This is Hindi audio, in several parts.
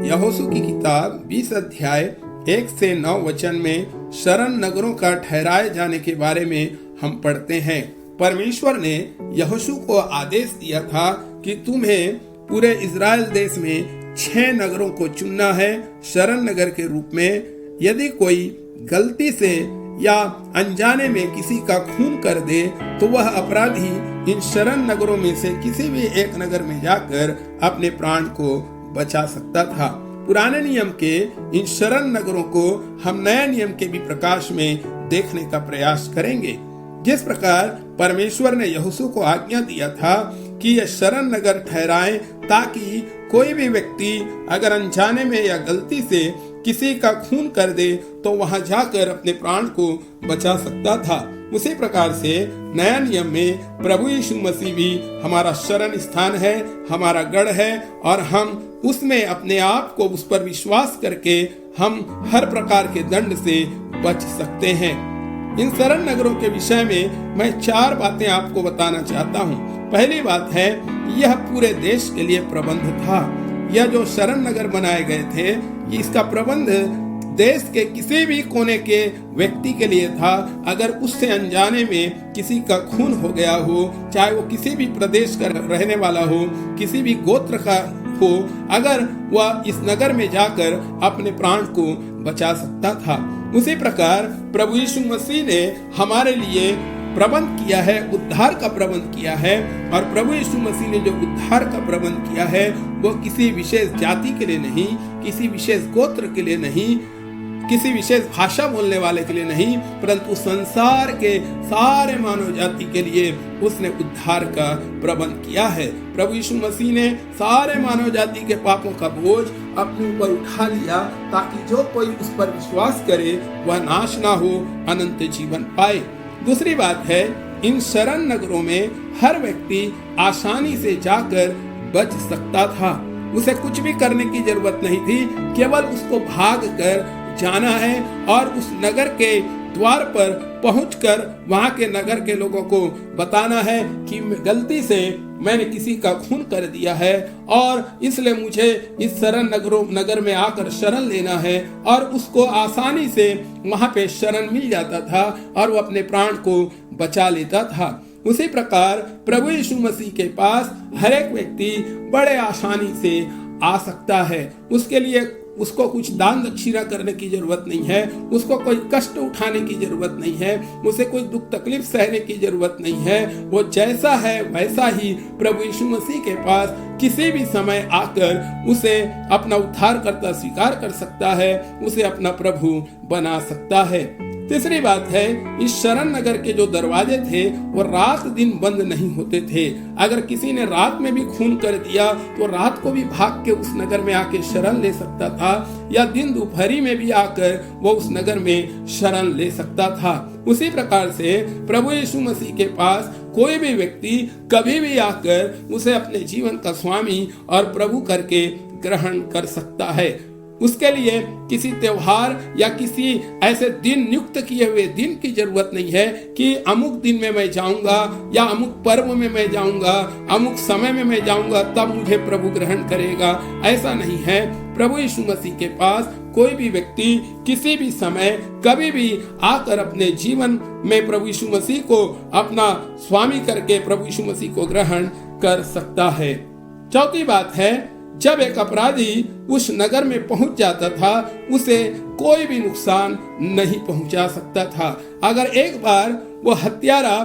यहोशू की किताब 20 अध्याय 1 से 9 वचन में शरण नगरों का ठहराए जाने के बारे में हम पढ़ते हैं। परमेश्वर ने यहोशू को आदेश दिया था कि तुम्हें पूरे इज़राइल देश में 6 नगरों को चुनना है शरण नगर के रूप में। यदि कोई गलती से या अनजाने में किसी का खून कर दे तो वह अपराधी इन शरण नगरों में से किसी भी एक नगर में जाकर अपने प्राण को बचा सकता था। पुराने नियम के इन शरण नगरों को हम नए नियम के भी प्रकाश में देखने का प्रयास करेंगे। जिस प्रकार परमेश्वर ने यहोशू को आज्ञा दिया था कि यह शरण नगर ठहराएं ताकि कोई भी व्यक्ति अगर अनजाने में या गलती से किसी का खून कर दे तो वहां जाकर अपने प्राण को बचा सकता था, उसी प्रकार से नया नियम में प्रभु यीशु मसीह भी हमारा शरण स्थान है, हमारा गढ़ है और हम उसमें अपने आप को उस पर विश्वास करके हम हर प्रकार के दंड से बच सकते हैं। इन शरण नगरों के विषय में मैं 4 बातें आपको बताना चाहता हूँ। पहली बात है, यह पूरे देश के लिए प्रबंध था। यह जो शरण नगर बनाए गए थे, इसका प्रबंध देश के किसी भी कोने के व्यक्ति के लिए था। अगर उससे अनजाने में किसी का खून हो गया हो, चाहे वो किसी भी प्रदेश का रहने वाला हो, किसी भी गोत्र का हो, अगर वह इस नगर में जाकर अपने प्राण को बचा सकता था। उसी प्रकार प्रभु यीशु मसीह ने हमारे लिए प्रबंध किया है, उद्धार का प्रबंध किया है। और प्रभु यीशु मसीह ने जो उद्धार का प्रबंध किया है वो किसी विशेष जाति के लिए नहीं, किसी विशेष गोत्र के लिए नहीं, किसी विशेष भाषा बोलने वाले के लिए नहीं, परंतु संसार के सारे मानव जाति के लिए उसने उद्धार का प्रबंध किया है। प्रभु यीशु मसीह ने सारे मानव जाति के पापों का बोझ अपने ऊपर उठा लिया ताकि जो कोई उस पर विश्वास करे वह नाश ना हो, अनंत जीवन पाए। दूसरी बात है, इन शरण नगरों में हर व्यक्ति आसानी से जाकर बच सकता था। उसे कुछ भी करने की जरूरत नहीं थी, केवल उसको भाग कर जाना है और उस नगर के द्वार पर पहुंचकर वहां के नगर के लोगों को बताना है कि गलती से मैंने किसी का खून कर दिया है और इसलिए मुझे इस शरण नगर में आकर शरण लेना है। और उसको आसानी से वहां पे शरण मिल जाता था और वो अपने प्राण को बचा लेता था। उसी प्रकार प्रभु यीशु मसीह के पास हर एक व्यक्ति बड़े आसानी से आ सकता है। उसके लिए उसको कुछ दान दक्षिणा करने की जरूरत नहीं है, उसको कोई कष्ट उठाने की जरूरत नहीं है, उसे कोई दुख तकलीफ सहने की जरूरत नहीं है। वो जैसा है वैसा ही प्रभु यीशु मसीह के पास किसी भी समय आकर उसे अपना उद्धारकर्ता स्वीकार कर सकता है, उसे अपना प्रभु बना सकता है। तीसरी बात है, इस शरण नगर के जो दरवाजे थे वो रात दिन बंद नहीं होते थे। अगर किसी ने रात में भी खून कर दिया तो रात को भी भाग के उस नगर में आके शरण ले सकता था, या दिन दोपहरी में भी आकर वो उस नगर में शरण ले सकता था। उसी प्रकार से प्रभु यीशु मसीह के पास कोई भी व्यक्ति कभी भी आकर उसे अपने जीवन का स्वामी और प्रभु करके ग्रहण कर सकता है। उसके लिए किसी त्योहार या किसी ऐसे दिन नियुक्त किए हुए दिन की जरूरत नहीं है कि अमुक दिन में मैं जाऊंगा या अमुक पर्व में मैं जाऊंगा, अमुक समय में मैं जाऊंगा तब मुझे प्रभु ग्रहण करेगा। ऐसा नहीं है। प्रभु यीशु मसीह के पास कोई भी व्यक्ति किसी भी समय कभी भी आकर अपने जीवन में प्रभु यीशु मसीह को अपना स्वामी करके प्रभु यीशु मसीह को ग्रहण कर सकता है। चौथी बात है, जब एक अपराधी उस नगर में पहुंच जाता था उसे कोई भी नुकसान नहीं पहुंचा सकता था। अगर एक बार वो हत्यारा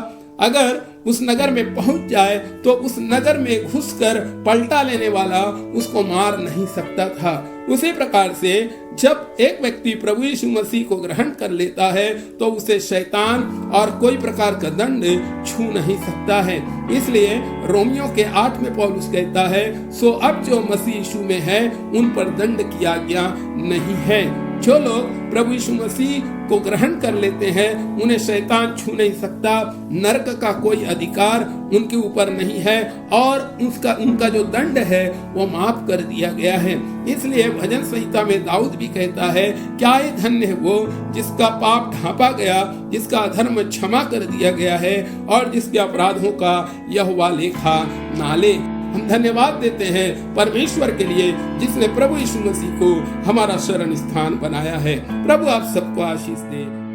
अगर उस नगर में पहुंच जाए तो उस नगर में घुसकर पलटा लेने वाला उसको मार नहीं सकता था। उसी प्रकार से जब एक व्यक्ति प्रभु यीशु मसीह को ग्रहण कर लेता है तो उसे शैतान और कोई प्रकार का दंड छू नहीं सकता है। इसलिए रोमियो के 8 में पौलुस कहता है, सो अब जो मसीह यीशु में है उन पर दंड की आज्ञा नहीं है। जो लोग प्रभु यीशु मसीह को ग्रहण कर लेते हैं उन्हें शैतान छू नहीं सकता, नरक का कोई अधिकार उनके ऊपर नहीं है और उनका जो दंड है वो माफ कर दिया गया है। इसलिए भजन संहिता में दाऊद भी कहता है, क्या ही धन्य है वो जिसका पाप ढांपा गया, जिसका अधर्म क्षमा कर दिया गया है और जिसके अपराधों का यहोवा लेखा ना ले। हम धन्यवाद देते हैं परमेश्वर के लिए जिसने प्रभु यीशु मसीह को हमारा शरण स्थान बनाया है। प्रभु आप सबको आशीष दे।